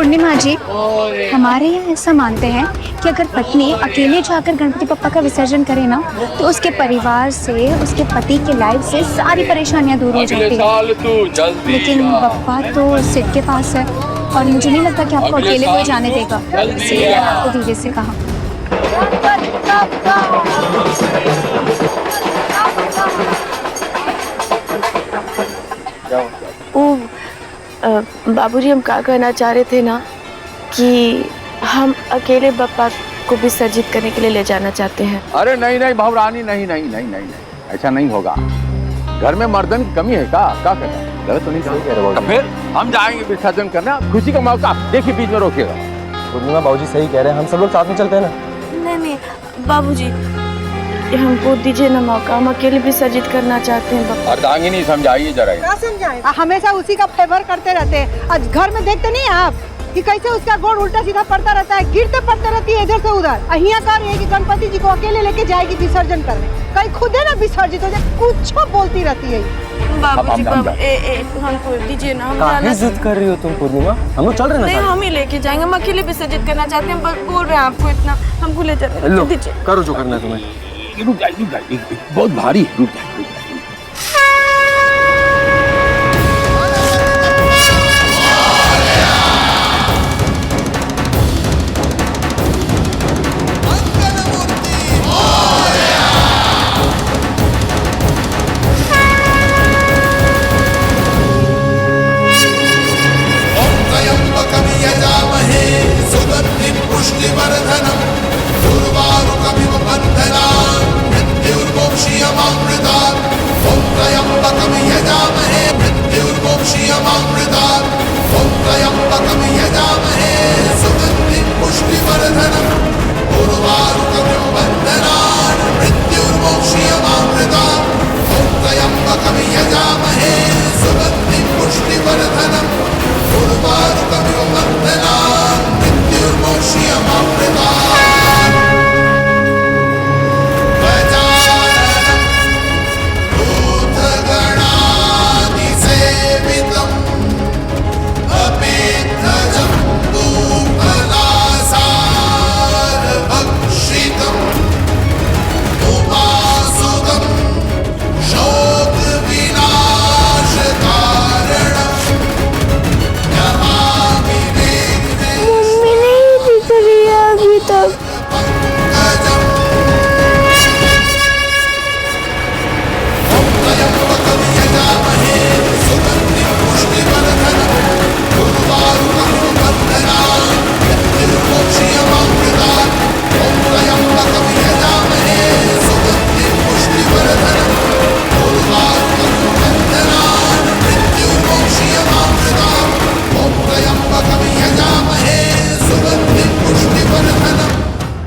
पूर्णिमा जी, हमारे यहाँ ऐसा मानते हैं कि अगर पत्नी अकेले जाकर गणपति बप्पा का विसर्जन करे ना, तो उसके परिवार से, उसके पति के लाइफ से सारी परेशानियाँ दूर हो जाती हैं। लेकिन बप्पा तो सिड के पास है और मुझे नहीं लगता कि आपको अकेले कोई जाने देगा, इसलिए मैंने आपको धीरे से कहा। बाबूजी, हम क्या कहना चाह रहे थे ना कि हम अकेले बप्पा को विसर्जित करने के लिए ले जाना चाहते हैं। अरे नहीं नहीं भावरानी, नहीं नहीं नहीं नहीं नहीं, ऐसा नहीं होगा। घर में मर्दन की कमी है क्या कहता है? गलत तो नहीं कह रहे। तो फिर हम जाएंगे विसर्जन करना, खुशी का मौका देखिए बीच में रोकेगा। पूर्णिमा बाबूजी सही कह रहे हैं, हम सब लोग साथ में चलते हैं ना। नहीं बाबूजी, हमको दीजिए ना मौका, हम अकेले विसर्जित करना चाहते हैं। अर्धांगिनी समझाइए जरा। क्या समझाएं? हमेशा उसी का फेवर करते रहते हैं। आज घर में देखते नहीं आप कि कैसे उसका गोड़ उल्टा सीधा पड़ता रहता है, गिरते पड़ते रहती है इधर से उधर। अहिया कर है कि गणपति जी को अकेले लेके जाएगी विसर्जन करने, कहीं खुद है ना विसर्जित हो जाए, कुछ बोलती रहती है। बाबूजी हमको दीजिए ना, हम जिद कर रही हो तुम पूर्णिमा, हम लोग चल रहे हैं ना। नहीं, हम ही लेके जाएंगे, हम अकेले विसर्जित करना चाहते हैं। बस बोल रहे हैं आपको इतना, हमको ले जाते दीजिए। करो जो करना है तुम्हें। रुक जाइए, बहुत भारी है, रुक जाइए।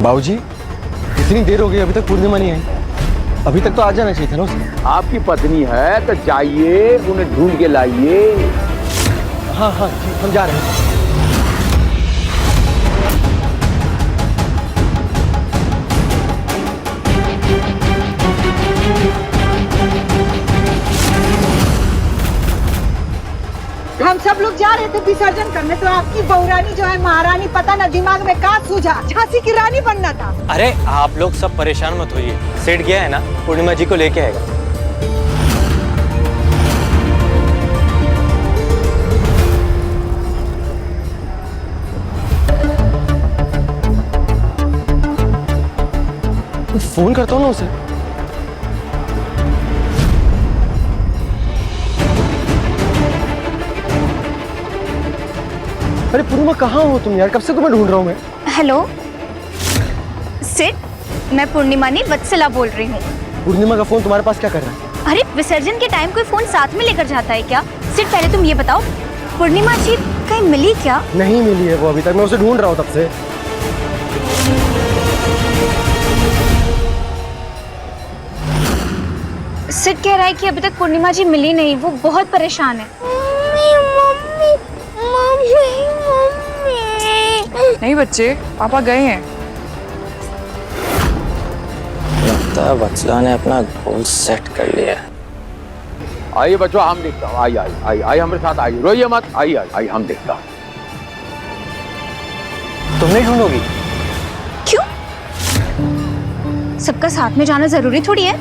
बाबूजी, इतनी देर हो गई, अभी तक पूर्णिमा नहीं आई। अभी तक तो आ जाना चाहिए था ना उसे। आपकी पत्नी है तो जाइए, उन्हें ढूंढ के लाइए। हाँ हम जा रहे हैं। हम सब लोग जा रहे थे विसर्जन करने, तो आपकी बहुरानी जो है महारानी, पता ना दिमाग में क्या सूझा, झांसी की रानी बनना था। अरे आप लोग सब परेशान मत होइए, सेठ गया है ना, पूर्णिमा जी को लेके आएगा। फोन करता हूँ ना उसे। अरे पूर्णिमा, कहाँ हो तुम यार? कब से तुम्हें ढूंढ रहा हूँ मैं। हेलो सिड, मैं पूर्णिमा नहीं वत्सला बोल रही हूँ। पूर्णिमा का फोन तुम्हारे पास क्या कर रहा है? अरे विसर्जन के टाइम कोई फोन साथ में लेकर जाता है क्या? सिड पहले तुम ये बताओ, पूर्णिमा जी कहीं मिली क्या? नहीं मिली है वो अभी तक, मैं उसे ढूंढ रहा हूँ तब से। सिड कह रहा है कि अभी तक पूर्णिमा जी मिली नहीं, वो बहुत परेशान है। नहीं बच्चे, पापा गए हैं। लगता है वत्सला ने अपना गोल सेट कर लिया। आइए बच्चों, हम देखता हूँ। आई हमारे साथ आई, रोइए मत। आई हम देखता हूँ। तुम नहीं ढूंढोगी? क्यों? सबका साथ में जाना जरूरी थोड़ी है।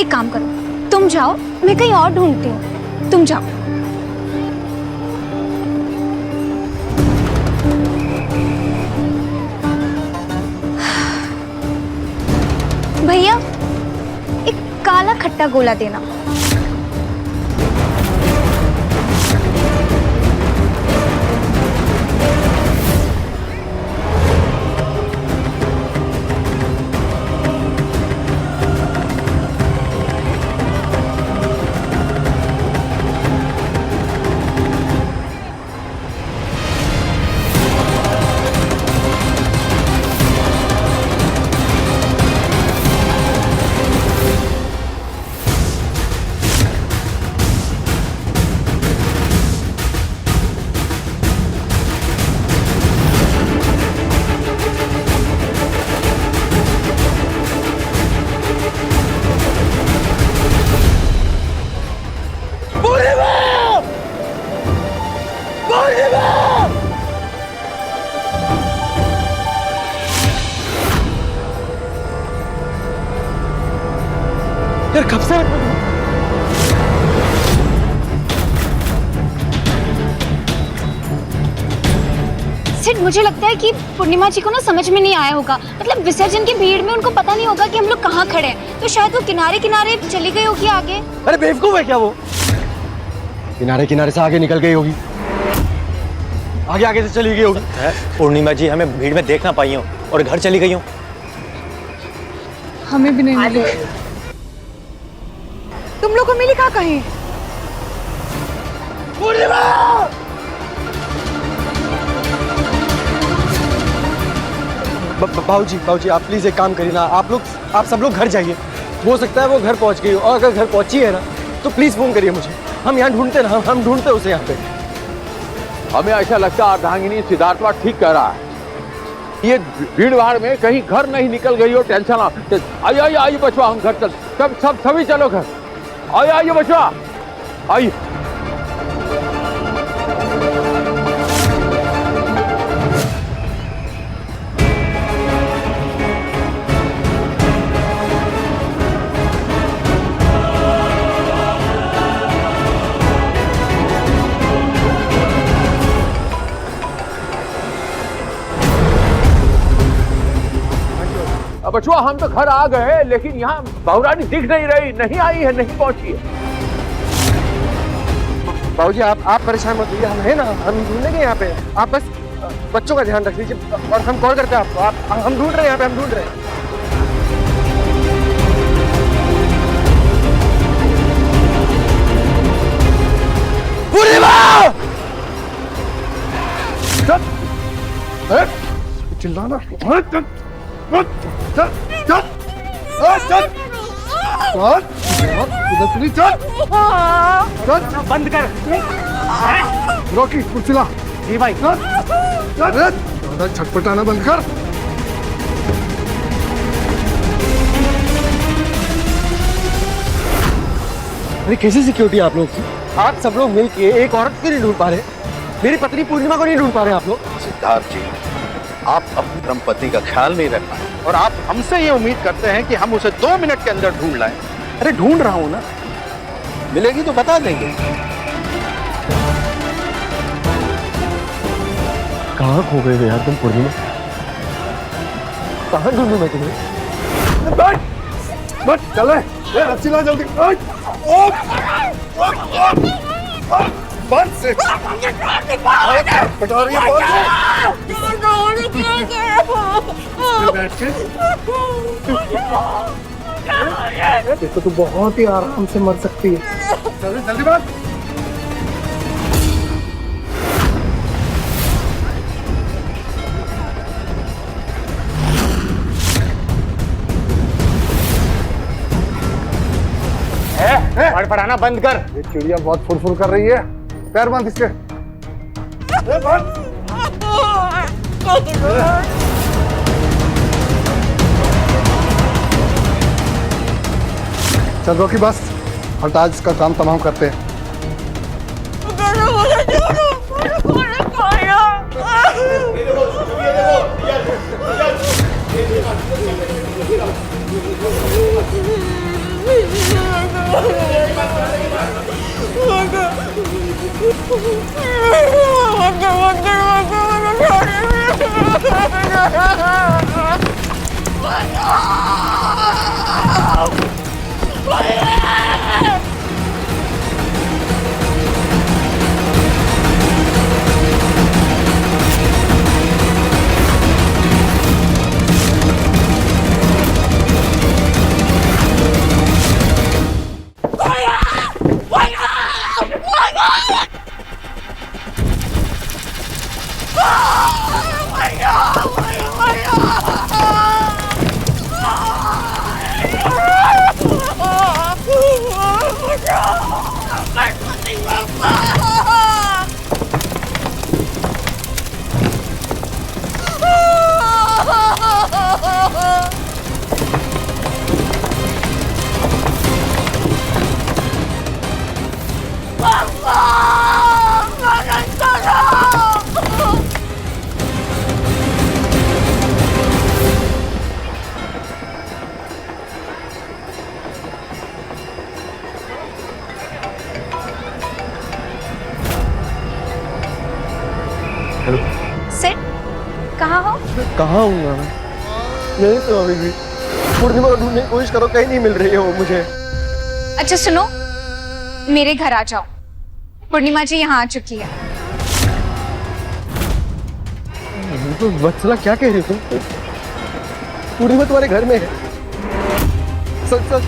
एक काम करो, तुम जाओ, मैं कहीं और ढूंढती हूँ। तुम जाओ। भैया, एक काला खट्टा गोला देना। यार कब से सिड, मुझे लगता है कि पूर्णिमा जी को ना समझ में नहीं आया होगा। मतलब विसर्जन की भीड़ में उनको पता नहीं होगा कि हम लोग कहाँ खड़े हैं, तो शायद वो किनारे किनारे चली गई होगी आगे। अरे बेवकूफ है क्या वो? किनारे किनारे से आगे निकल गई होगी, आगे आगे से चली गई होगी। पूर्णिमा जी हमें भीड़ में देख ना पाई हो और घर चली गई हो। हमें भी नहीं मिली। तुम लोग को मिली कहाँ कहीं? बाबूजी आप प्लीज एक काम करिए ना, आप सब लोग घर जाइए। हो सकता है वो घर पहुंच गई हो, और अगर घर पहुंची है ना तो प्लीज फोन करिए मुझे। हम यहाँ ढूंढते ना, हम ढूंढते उसे यहाँ पे। हमें ऐसा लगता है अर्धांगिनी सिद्धार्थवा ठीक कह रहा है। ये भीड़ भाड़ में कहीं घर नहीं निकल गई हो, टेंशन ना। आइए आइए बचवा, हम घर चल, सभी चलो घर। आइए बचवा, आइए। बचवा, हम तो घर आ गए, लेकिन यहाँ बहुरानी दिख नहीं रही, नहीं आई है, नहीं पहुंची है। बाबूजी आप परेशान मत होइए, हम है ना, हम ढूंढेंगे यहाँ पे। आप बस बच्चों का ध्यान रख लीजिए और हम कॉल करते हैं आपको। हम ढूंढ रहे हैं यहाँ पे, हम ढूंढ रहे हैं। चिल्लाना बंद कर। रोकी कुर्सिला। जी भाई। छटपटाना बंद कर। अरे कैसी सिक्योरिटी आप लोग की? आप सब लोग मिलके एक औरत को नहीं ढूंढ पा रहे, मेरी पत्नी पूर्णिमा को नहीं ढूंढ पा रहे आप लोग। सिद्धार्थ जी, आप अपने धर्मपति का ख्याल नहीं रख पाए और आप हमसे ये उम्मीद करते हैं कि हम उसे 2 मिनट के अंदर ढूंढ लाएं। अरे ढूंढ रहा हूं ना, मिलेगी तो बता देंगे। कहाँ खो गए हो यार तुम पूर्णिमा? कहाँ ढूंढूं मैं तुम्हें? बस चले, रस्सी ला जल्दी। बंद से पटारी देखो तो बहुत ही आराम से मर सकती है। जल्दी बात। फड़फड़ाना बंद कर। ये चिड़िया बहुत फुरफुर कर रही है, पैर बांध इसके। चल रोकी बस, हम आज का काम तमाम करते हैं। सिड, कहाँ हो? कहाँ हूँ मैं? यही तो अभी भी पूर्णिमा को ढूंढने की कोशिश करो, कहीं नहीं मिल रही है वो मुझे। अच्छा सुनो, मेरे घर आ जाओ, पूर्णिमा जी यहाँ आ चुकी है। तो वत्सला क्या कह रही हो तुम? पूर्णिमा तुम्हारे घर में है? सच सच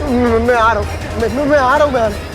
मैं आ रहा हूँ, मैं आ रहा हूँ, मैं आ रहा हूँ।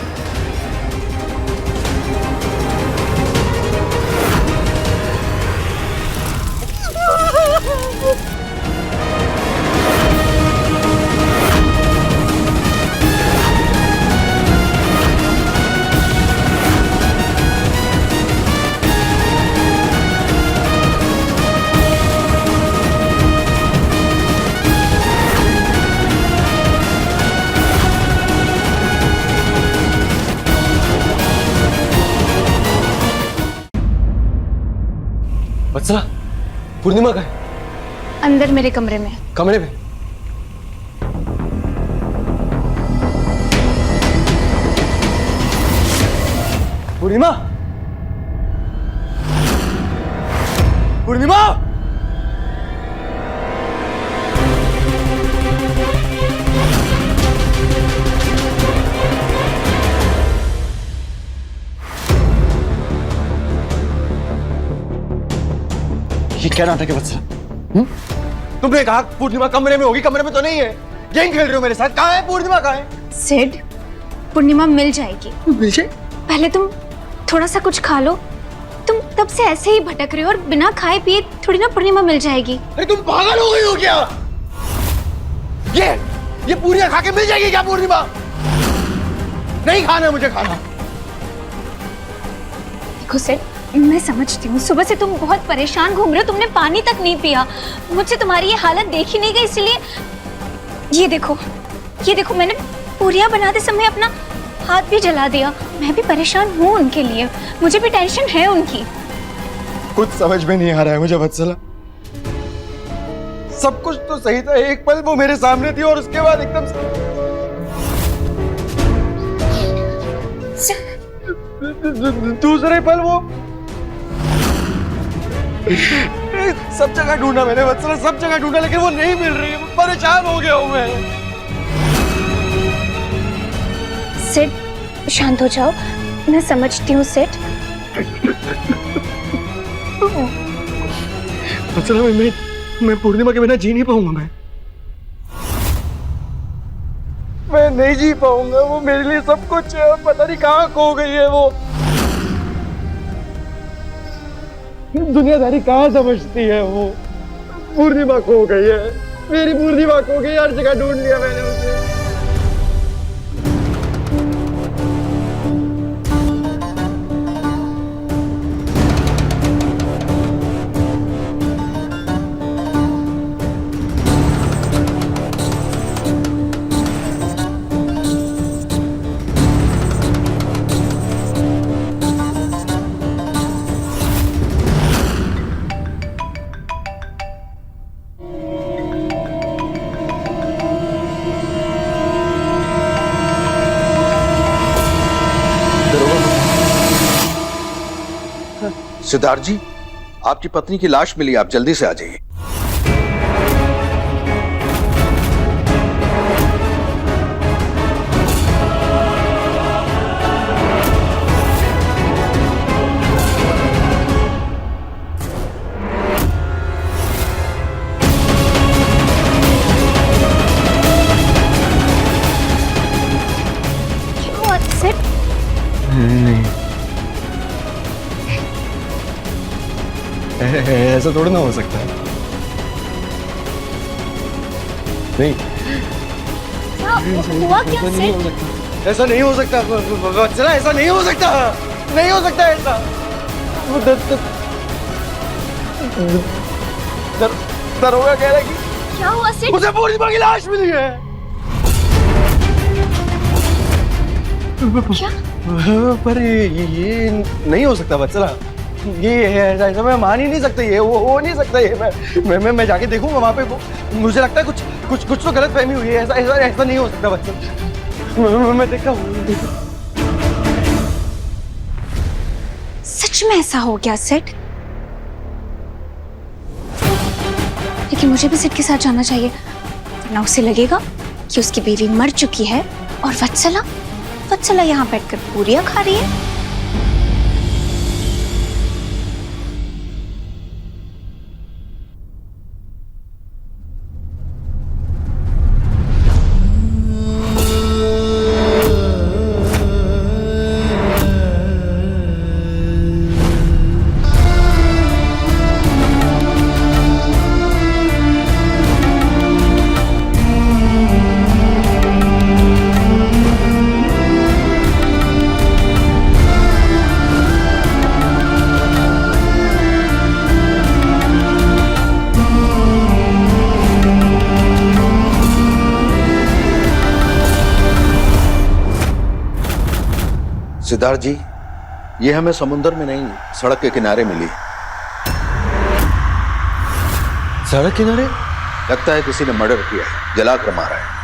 वत्सला, पूर्णिमा का है? अंदर मेरे कमरे में। कमरे में? पूर्णिमा, पूर्णिमा, ये क्या नाटक है वत्सला? तुमने कहा पूर्णिमा कमरे में होगी, कमरे में तो नहीं है। गेम खेल रहे हो मेरे साथ? कहाँ है पूर्णिमा, कहाँ है? सिड, पूर्णिमा मिल जाएगी। मिल जाए? पहले तुम थोड़ा सा कुछ खा लो। तुम तब से ऐसे ही भटक रहे हो और बिना खाए पिए थोड़ी ना पूर्णिमा मिल जाएगी। अरे तुम पागल हो गई हो क्या? ये पूरियां खा के मिल जाएगी क्या पूर्णिमा? नहीं खाना मुझे खाना। देखो सिड, मैं समझती हूँ सुबह से तुम बहुत परेशान घूम रहे हो, तुमने पानी तक नहीं पिया। मुझसे तुम्हारी ये हालत देखी नहीं गई, इसलिए ये देखो मैंने पूरियां बनाते समय अपना हाथ भी जला दिया। मैं भी परेशान हूँ उनके लिए, मुझे भी टेंशन है उनकी। कुछ समझ में नहीं आ रहा है मुझे वत्सला। सब कुछ तो सही था, एक पल वो मेरे सामने थी और उसके बाद एकदम दूसरे पल वो सब जगह ढूंढा मैंने वत्सला, सब जगह ढूंढा, लेकिन वो नहीं मिल रही है। परेशान हो गया हूं मैं। सिड, शांत हो जाओ, मैं समझती हूँ सिड। वत्सला, मैं पूर्णिमा के बिना जी नहीं पाऊंगा। मैं नहीं जी पाऊंगा। वो मेरे लिए सब कुछ है, पता नहीं कहाँ खो गई है वो। दुनियादारी कहाँ समझती है वो। पूर्णिमा खो गई है, मेरी पूर्णिमा खो गई। हर जगह ढूंढ लिया मैंने उसे। सिद्धार्थ जी, आपकी पत्नी की लाश मिली, आप जल्दी से आ जाइए। ऐसा थोड़ा ना हो सकता है। नहीं, हुआ क्या सेठ? ऐसा नहीं हो सकता वत्सला, ऐसा नहीं हो सकता, नहीं हो सकता ऐसा। दरोगा कह रहा है कि क्या हुआ सेठ? मुझे पूर्णिमा की लाश मिली है। क्या? पर ये नहीं हो सकता वत्सला, ये ऐसा मैं मान ही नहीं सकता, ये हो नहीं सकता। ये मैं जाके देखूंगा वहां पे। मुझे लगता है कुछ तो गलत फहमी हुई है। ऐसा नहीं हो सकता वत्सला, मैं देखता हूँ। सच में ऐसा हो गया सेठ? लेकिन मुझे भी सेठ के साथ जाना चाहिए, वरना उसे लगेगा कि उसकी बीवी मर चुकी है और वत्सला यहाँ बैठकर पूरियां खा रही है। सिद्धार्थ जी, ये हमें समुद्र में नहीं, सड़क के किनारे मिली। सड़क किनारे? लगता है किसी ने मर्डर किया है, जलाकर मारा है।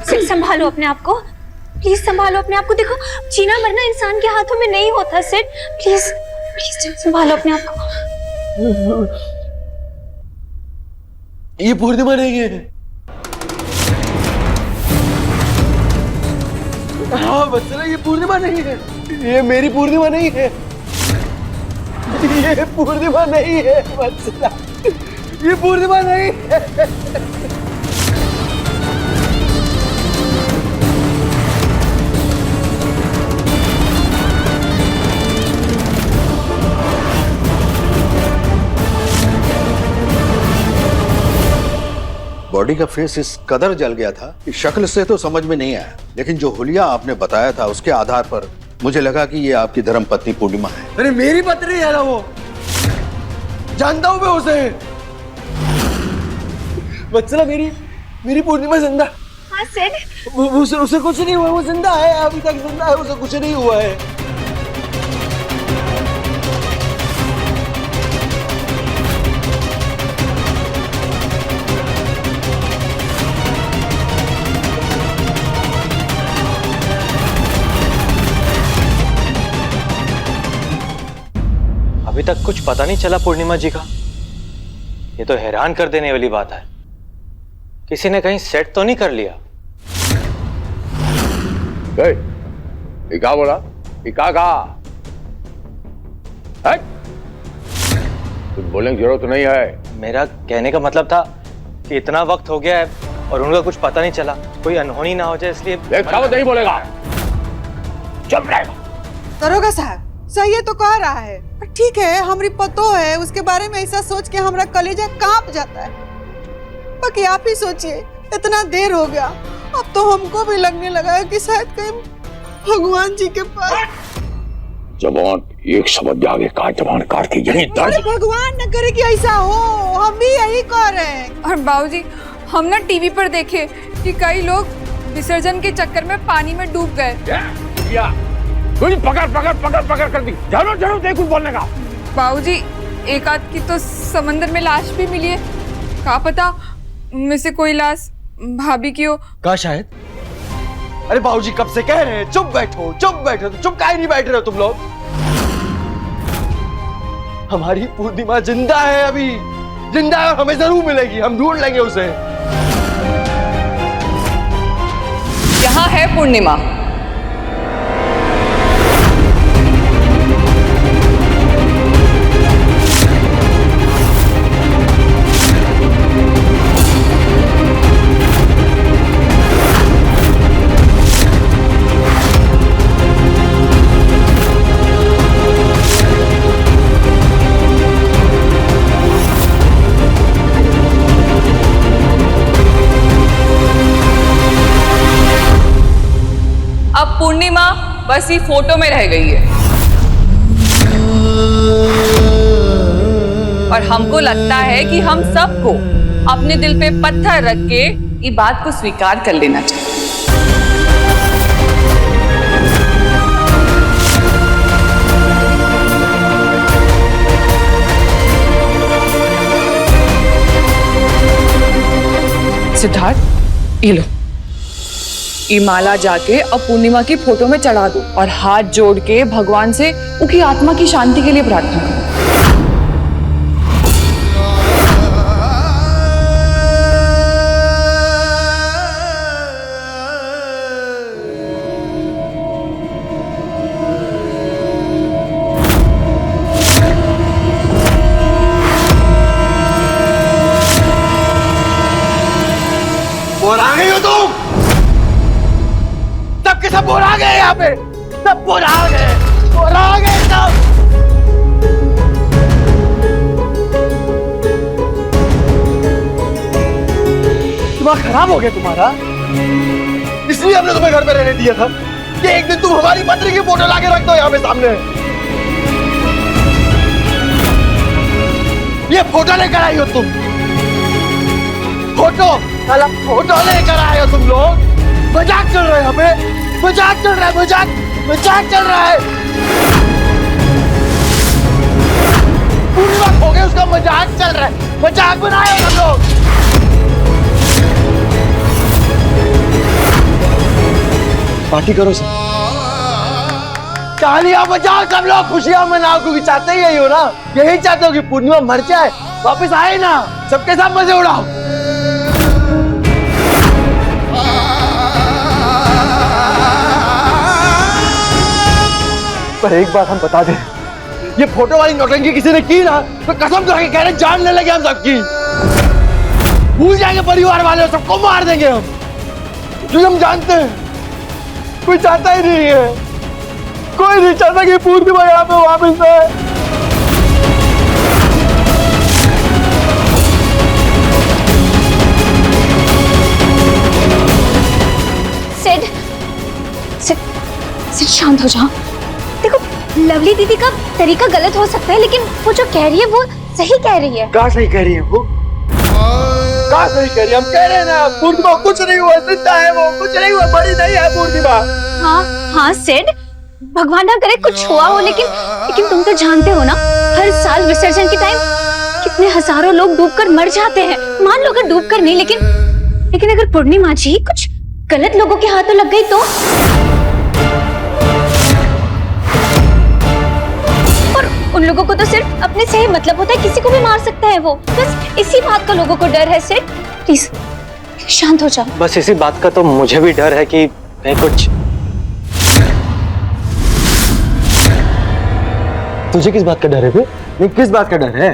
सेठ संभालो अपने आप को, प्लीज संभालो अपने आप को। देखो, जीना मरना इंसान के हाथों में नहीं होता सेठ, प्लीज प्लीज संभालो अपने आप को। ये पूर्णिमा नहीं है। हाँ वत्सला, ये पूर्णिमा नहीं है, ये मेरी पूर्णिमा नहीं है, ये पूर्णिमा नहीं है वत्सला, ये पूर्णिमा नहीं है। बॉडी का फेस इस कदर जल गया था कि शक्ल से तो समझ में नहीं आया, लेकिन जो हुलिया आपने बताया था उसके आधार पर मुझे लगा कि ये आपकी धर्मपत्नी पूर्णिमा है। अरे मेरी पत्नी है ना वो, जानता हूं मैं उसे। वत्सला, मेरी पूर्णिमा जिंदा। हाँ सेठ। उसे कुछ नहीं हुआ, वो जिंदा है, अभी तक जिंदा है, उसे कुछ नहीं हुआ है। अभी तक कुछ पता नहीं चला पूर्णिमा जी का। ये तो हैरान कर देने वाली बात है। किसी ने कहीं सेट तो नहीं कर लिया? ये क्या बोला? ये क्या कहा? कुछ बोलने की जरूरत नहीं है। मेरा कहने का मतलब था कि इतना वक्त हो गया है और उनका कुछ पता नहीं चला, कोई अनहोनी ना हो जाए इसलिए। एक शब्द नहीं बोलेगा, चुप रहेगा। दरोगा साहब सही है तो कह रहा है, पर ठीक है हमारी पतो है, उसके बारे में ऐसा सोच के हमारा कलेजा कांप जाता है। बाकी आप ही सोचिए, इतना देर हो गया, अब तो हमको भी लगने लगा है कि शायद कहीं भगवान जी के पास। जबान एक शब्द आगे का जबान काट के यहीं दर्द। भगवान न करे कि ऐसा हो, हम भी यही कह रहे हैं। और बाबूजी हम ना टीवी पर देखे कि कई लोग विसर्जन के चक्कर में पानी में डूब गए। पकड़ कर दी। जरूर कुछ बोलने का। बाबूजी एक आध की तो समंदर में लाश भी मिली है, क्या पता उनमें से कोई लाश भाभी की हो। का शायद। अरे बाबूजी कब से कह रहे हैं चुप बैठो, तो चुप काहे नहीं बैठ रहे हो तुम लोग? हमारी पूर्णिमा जिंदा है, अभी जिंदा है और हमें जरूर मिलेगी, हम ढूंढ लेंगे उसे। यहाँ है पूर्णिमा। अब पूर्णिमा बस ही फोटो में रह गई है और हमको लगता है कि हम सबको अपने दिल पे पत्थर रख के ये बात को स्वीकार कर लेना चाहिए। सिद्धार्थ ये लो, ये माला जाके अब पूर्णिमा की फोटो में चढ़ा दो और हाथ जोड़ के भगवान से उनकी आत्मा की शांति के लिए प्रार्थना करो। और आ गई हो तुम? सबके सब बोल आ गए यहाँ पे, सब बोल आ गए सब। दिमाग खराब हो गया तुम्हारा, इसलिए हमने तुम्हें घर पे रहने दिया था कि एक दिन तुम हमारी पत्नी की फोटो लाके रख दो यहाँ पे सामने। ये फोटो लेकर आई हो तुम, फोटो लेकर आए हो तुम लोग। मजाक चल रहा है यहाँ पे, मजाक चल रहा है। पूर्णिमा खो गए, उसका मजाक चल रहा है, मजाक बनाए हम लोग। पार्टी करो सब, तालियां बजाओ सब लोग, खुशियां मनाओ, क्योंकि चाहते ही यही हो ना, यही चाहते हो कि पूर्णिमा मर जाए, वापस आए ना, सबके साथ मजे उड़ाओ। पर एक बात हम बता दें, ये फोटो वाली नौटंकी किसी ने की ना तो कसम खा के कह रहे जान ले लेंगे हम सबकी, भूल जाएंगे परिवार वाले, सबको मार देंगे हम, क्योंकि हम जानते हैं कोई चाहता ही नहीं है, कोई नहीं चाहता कि पूर्णिमा यहाँ पे वापस आए। सिड शांत हो जाओ। देखो लवली दीदी का तरीका गलत हो सकता है, लेकिन वो जो कह रही है वो सही कह रही है। क्या सही कह रही है वो? क्या सही कह रही है? हम कह रहे हैं ना पूर्णिमा कुछ नहीं हुआ, जिंदा है वो, कुछ नहीं हुआ, बड़ी नहीं है पूर्णिमा। हाँ सिड, भगवान ना करे कुछ हुआ हो, लेकिन तुम तो जानते हो ना, हर साल विसर्जन के टाइम कितने हजारों लोग डूबकर मर जाते हैं। मान लो अगर डूबकर नहीं, लेकिन अगर पूर्णिमा जी कुछ गलत लोगों के हाथों लग गई तो? उन लोगों को तो सिर्फ अपने से ही मतलब होता है, किसी को भी मार सकता है वो, बस इसी बात का लोगों को डर है। सिड प्लीज शांत हो जाओ। बस इसी बात का तो मुझे भी डर है कि कहीं कुछ तुझे किस बात का डर है बे? नहीं, किस बात का डर है?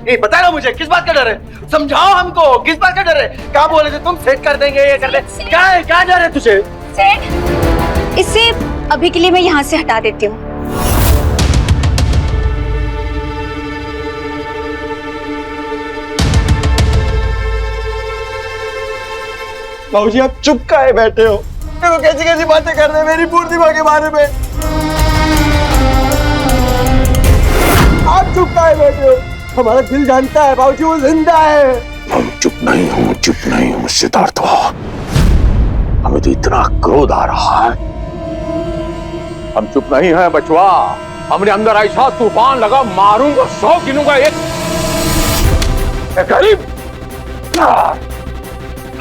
ए, बता ना मुझे किस बात का डर है? समझाओ हमको, किस बात का डर है? क्या बोले थे तुम? सेट कर देंगे, ये कर देंगे। क्या है, क्या डर है तुझे? सेठ, इसे अभी के लिए मैं यहाँ से हटा देती हूँ। बाबूजी आप चुप काहे बैठे हो? देखो कैसी कैसी बातें कर रहे हैं मेरी पूर्णिमा के बारे में। आप चुप काहे बैठे हो? हमारा दिल जानता है बाबूजी, वो जिंदा है। हम चुप नहीं हूँ सिद्धार्थ। हमें तो इतना क्रोध आ रहा है। हम चुप नहीं हैं बचवा। हमने अंदर ऐसा तूफान लगा, मारूंगा 100 गिनूंगा एक गरीब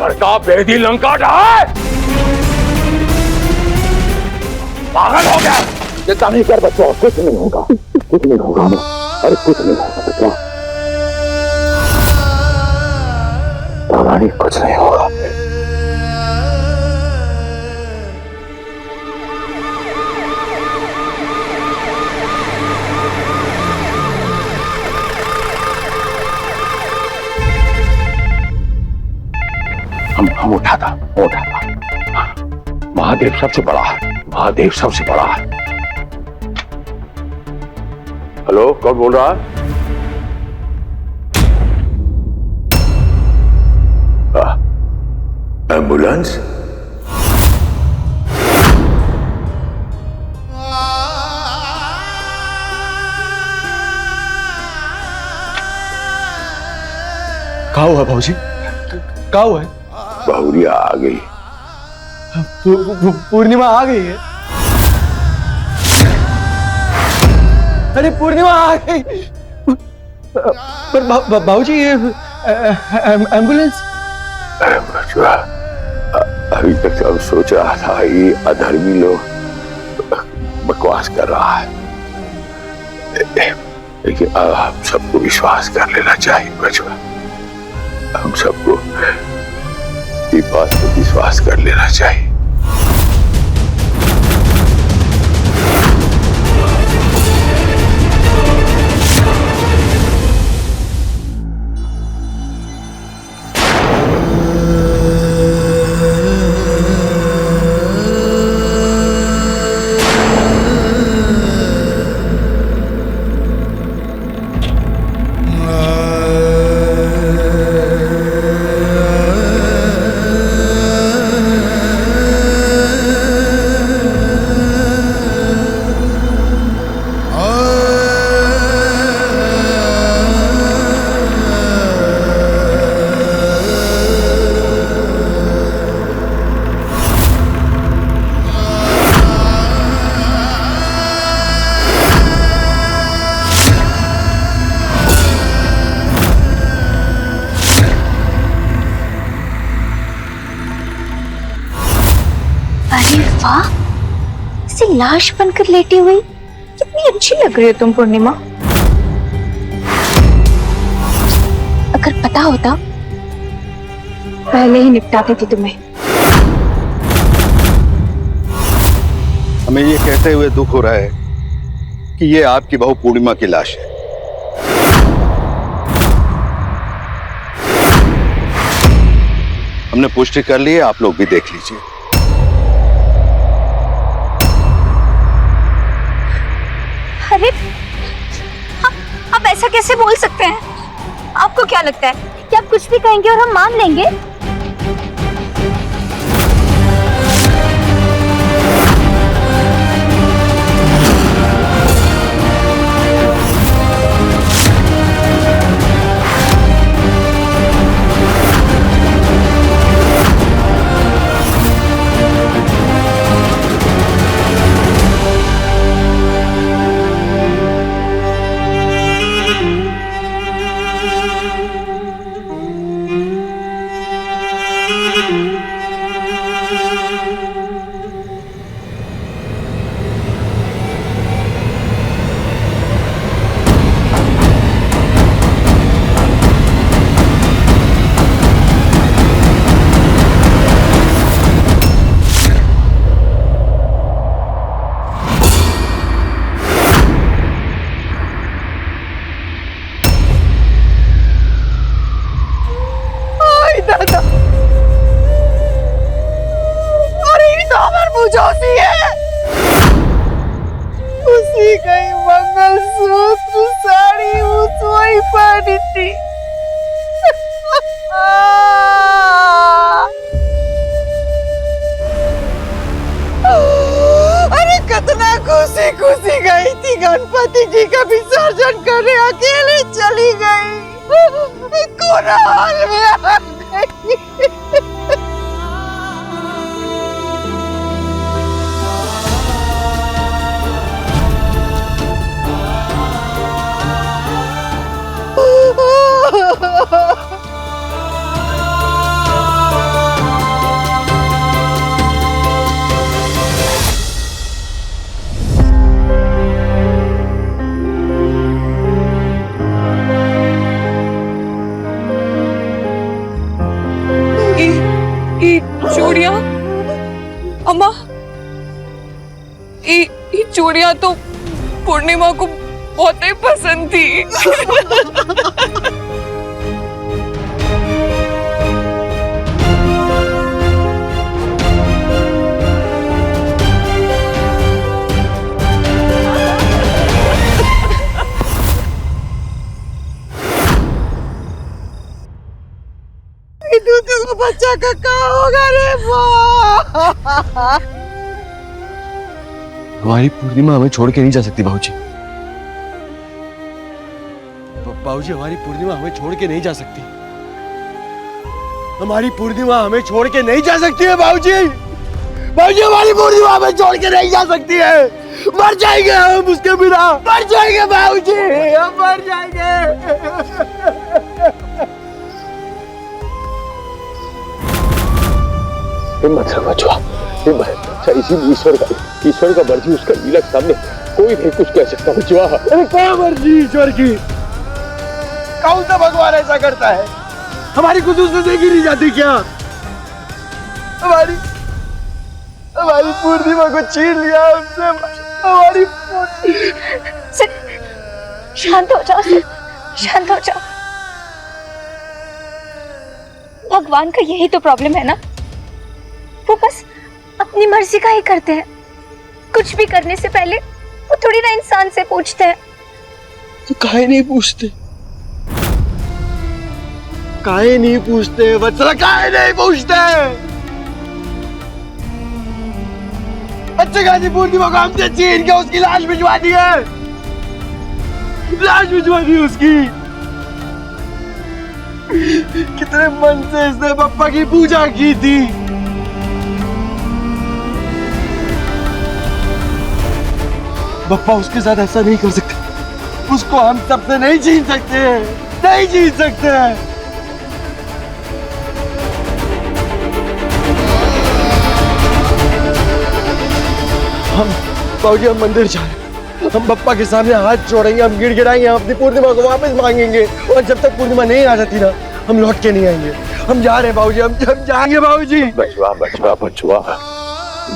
लड़का बेदी लंका ढाए। पागल हो गया। चिंता नहीं कर बच्चों, कुछ नहीं होगा, कुछ नहीं होगा। अरे कुछ नहीं होगा बच्चों, कुछ नहीं होगा। हम उठाता। महादेव सबसे बड़ा है, महादेव सबसे बड़ा है। हेलो, कौन बोल रहा है? एम्बुलेंस? क्या हुआ भाऊजी? क्या हुआ है? बहुरिया आ गई। पूर्णिमा आ गई है? अरे पूर्णिमा आ गई। पर बाबूजी ये एम्बुलेंस? अभी तक हम सोच रहा था ये अधर्मी लोग बकवास कर रहा है, लेकिन अब हम सबको विश्वास कर लेना चाहिए बचवा। हम सबको ये बात पर विश्वास कर लेना चाहिए। अरे वाह, ऐसी लाश बनकर लेटी हुई कितनी अच्छी लग रही हो तुम पूर्णिमा। अगर पता होता पहले ही निपटाती थी तुम्हें। हमें ये कहते हुए दुख हो रहा है कि ये आपकी बहू पूर्णिमा की लाश है। हमने पुष्टि कर ली है, आप लोग भी देख लीजिए। अरे आप ऐसा कैसे बोल सकते हैं? आपको क्या लगता है कि आप कुछ भी कहेंगे और हम मान लेंगे? गणपति जी का विसर्जन करने अकेले चली गई। कोना हाल में आ गई। चूड़िया अम्मा, ये चूड़िया तो पूर्णिमा को बहुत ही पसंद थी। दूध बच्चा का क्या होगा रे माँ? हमारी पूर्णिमा हमें छोड़ के नहीं जा सकती बाबूजी। बाबूजी हमारी पूर्णिमा हमें छोड़ के नहीं जा सकती। हमारी पूर्णिमा हमें छोड़ के नहीं जा सकती है बाबूजी। बाबूजी हमारी पूर्णिमा हमें छोड़ के नहीं जा सकती है। मर जाएंगे हम उसके बिना, मर जाएंगे बाबूजी, हम मर जाएंगे। हिम्मत से बचवा, हिम्मत। अच्छा ईश्वर का मर्जी, उसका लीला के सामने कोई नहीं कुछ कह सकता बचवा। अरे क्या मर्जी ईश्वर की? कौन सा भगवान ऐसा करता है? हमारी कुछ उसने देखी नहीं जाती क्या? हमारी पूर्णिमा को छीन लिया हमसे। हमारी सर, शांत हो जाओ सर, शांत हो जाओ। भगवान का यही तो प्रॉब्लम है ना, वो बस अपनी मर्जी का ही करते हैं। कुछ भी करने से पहले वो थोड़ी ना इंसान से पूछते हैं। तो काहे नहीं पूछते? काहे नहीं पूछते वत्सला, काहे नहीं पूछते? अच्छे गाजी पूर्णिमा को हमसे छीन के उसकी लाश भिजवा दी है। लाश भिजवा दी उसकी। कितने मन से इसने पप्पा की पूजा की थी। पप्पा उसके साथ ऐसा नहीं कर सकते। उसको हम सबसे नहीं छीन सकते, नहीं छीन सकते। हम बाबूजी हम मंदिर जा रहे हैं। हम पप्पा के सामने हाथ जोड़ेंगे, हम गिड़गिड़ाएंगे, हम अपनी पूर्णिमा को वापस मांगेंगे। और जब तक पूर्णिमा नहीं आ जाती ना, हम लौट के नहीं आएंगे। हम जा रहे हैं बाबूजी, हम जाएंगे बाबूजी। बचवा बचवा बचवा,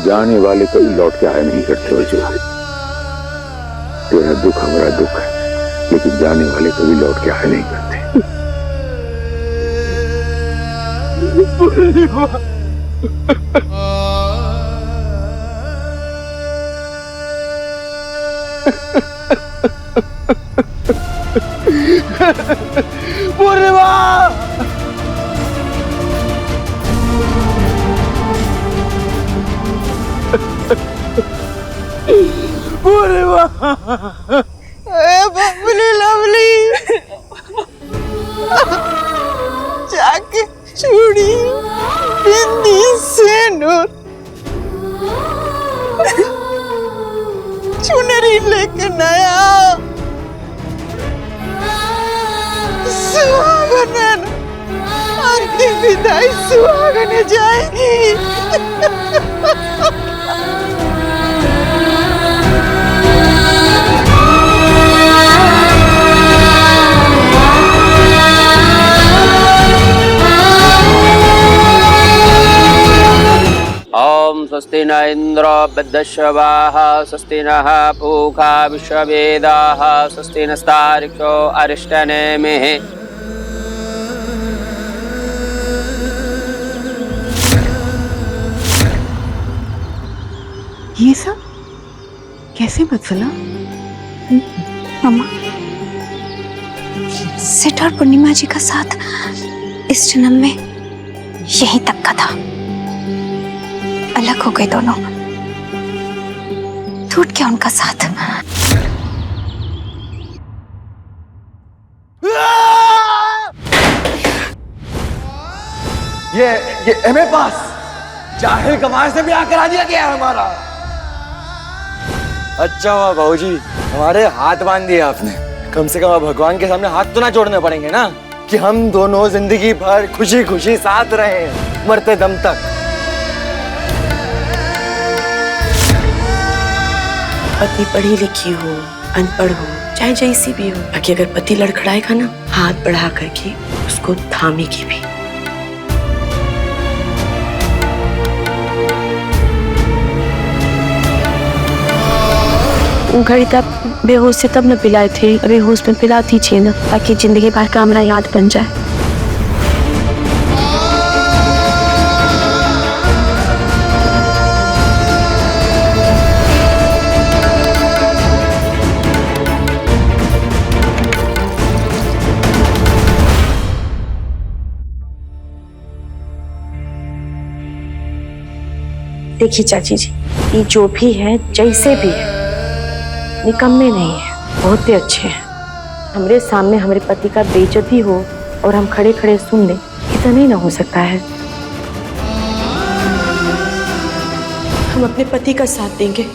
जाने वाले कभी लौट के आया नहीं करते बचवा। तेरा दुख हमारा दुख है, लेकिन जाने वाले कभी लौट के आया नहीं करते। पूर्णिमा, पूर्णिमा, बबली लवली जाके चूड़ी बिंदी सिंदूर चुनरी लेके नया सुहागन अंतिम विदाई सुहागन जाएगी। ओम स्वस्ति न इंद्र वृद्धश्रवाः स्वस्ति नः पूषा विश्ववेदाः स्वस्ति नस्तार्क्ष्यो अरिष्टनेमिः। ये सब कैसे बदला? मम्मा, सिट और पूर्णिमा जी का साथ इस जन्म में यहीं तक का था। अलग हो गए दोनों, टूट गया उनका साथ। ये एमए पास जाहिर कमाल से ब्याह करा दिया गया है हमारा। अच्छा हुआ भाऊजी हमारे हाथ बांध दिए आपने। कम से कम भगवान के सामने हाथ तो ना जोड़ने पड़ेंगे ना कि हम दोनों जिंदगी भर खुशी खुशी साथ रहे मरते दम तक। पत्नी पढ़ी लिखी हो अनपढ़ हो चाहे जैसी भी हो, बाकी अगर पति लड़खड़ाएगा ना हाथ बढ़ा करके उसको थामेगी भी। घड़ी तब बेहोश से तब न पिलाए थे, अभी होश में पिला दीजिए ना ताकि जिंदगी भर का हमारा याद बन जाए। देखिए चाची जी, ये जो भी है जैसे भी है निकम्मे नहीं है, बहुत ही अच्छे हैं। हमारे सामने हमारे पति का बेइज्जती हो और हम खड़े खड़े सुन ले, ऐसा नहीं ना हो सकता है। हम अपने पति का साथ देंगे।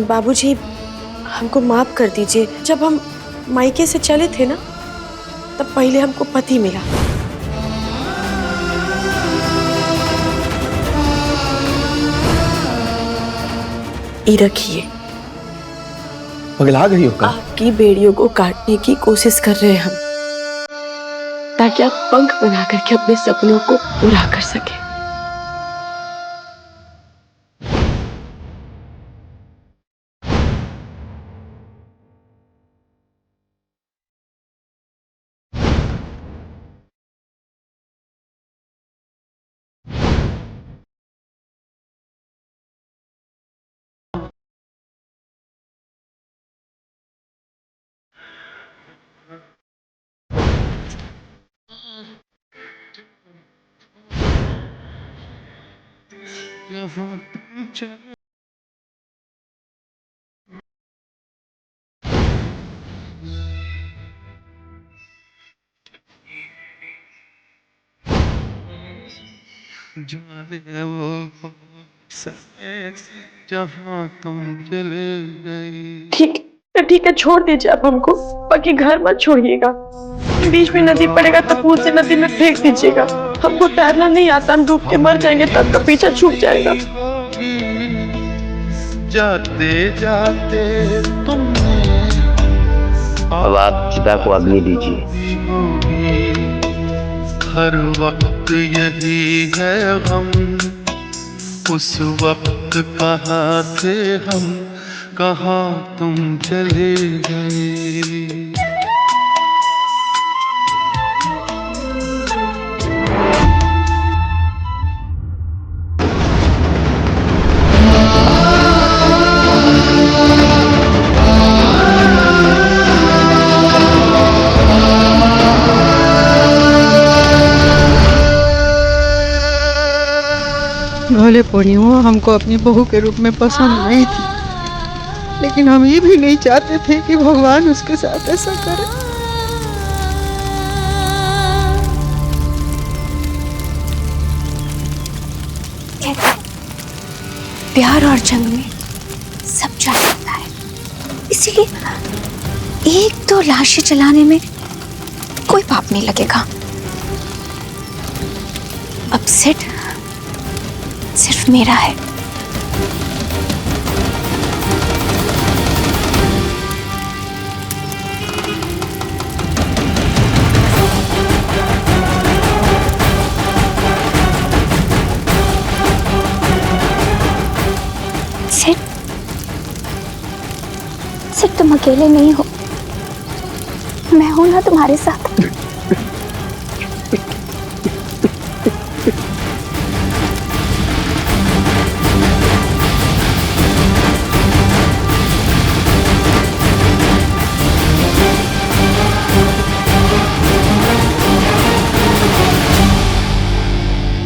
बाबूजी हमको माफ कर दीजिए। जब हम मायके से चले थे ना तब पहले हमको पति मिला। ये रखिए। पगला गई हो क्या? आपकी बेड़ियों को काटने की कोशिश कर रहे हैं हम, ताकि आप पंख बना करके अपने सपनों को पूरा कर सके। ठीक है छोड़ दीजिए आप हमको, बाकी घर मत छोड़िएगा। बीच में नदी पड़ेगा तो पूल से नदी में फेंक दीजिएगा। हमको तैरना नहीं आता, हम डूब के मर जाएंगे तब तो पीछा छूट जाएगा। जाते जाते तुमने अब आप चिता को अग्नि दीजिए। हर वक्त यही है गम, उस वक्त कहाँ थे हम, कहाँ तुम चले गए। भले पूर्णिमा हमको अपनी बहू के रूप में पसंद नहीं थी, लेकिन हम ये भी नहीं चाहते थे कि भगवान उसके साथ ऐसा करे। कहते हैं, प्यार और जंग में सब जा सकता है, इसीलिए एक दो लाशें जलाने में कोई पाप नहीं लगेगा। अब सेट सिर्फ मेरा है। सिर्फ तुम अकेले नहीं हो, मैं हूं ना तुम्हारे साथ।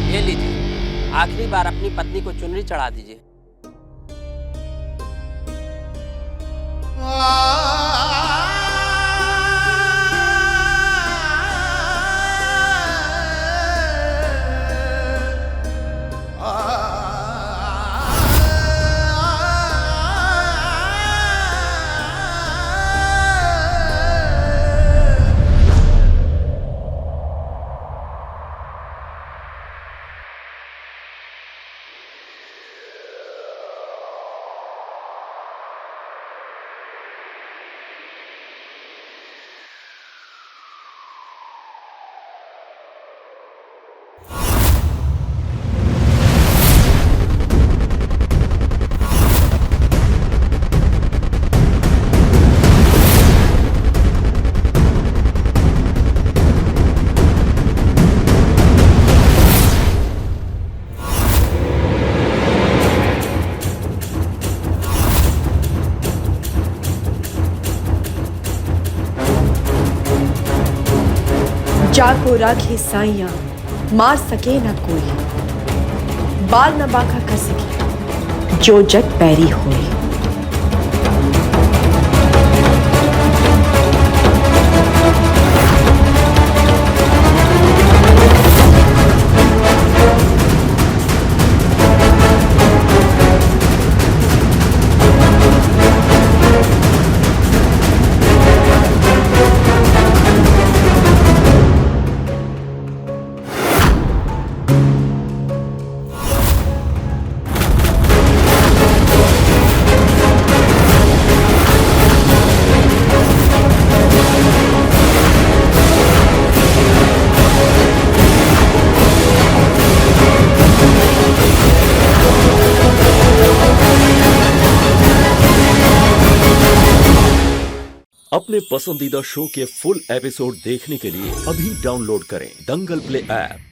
ये लीजिए, आखिरी बार अपनी पत्नी को चुनरी चढ़ा दीजिए। आ, पिता को राखे साइयां, मार सके न कोई, बाल न बांका कर सके जो जग पैरी होए। अपने पसंदीदा शो के फुल एपिसोड देखने के लिए अभी डाउनलोड करें दंगल प्ले ऐप।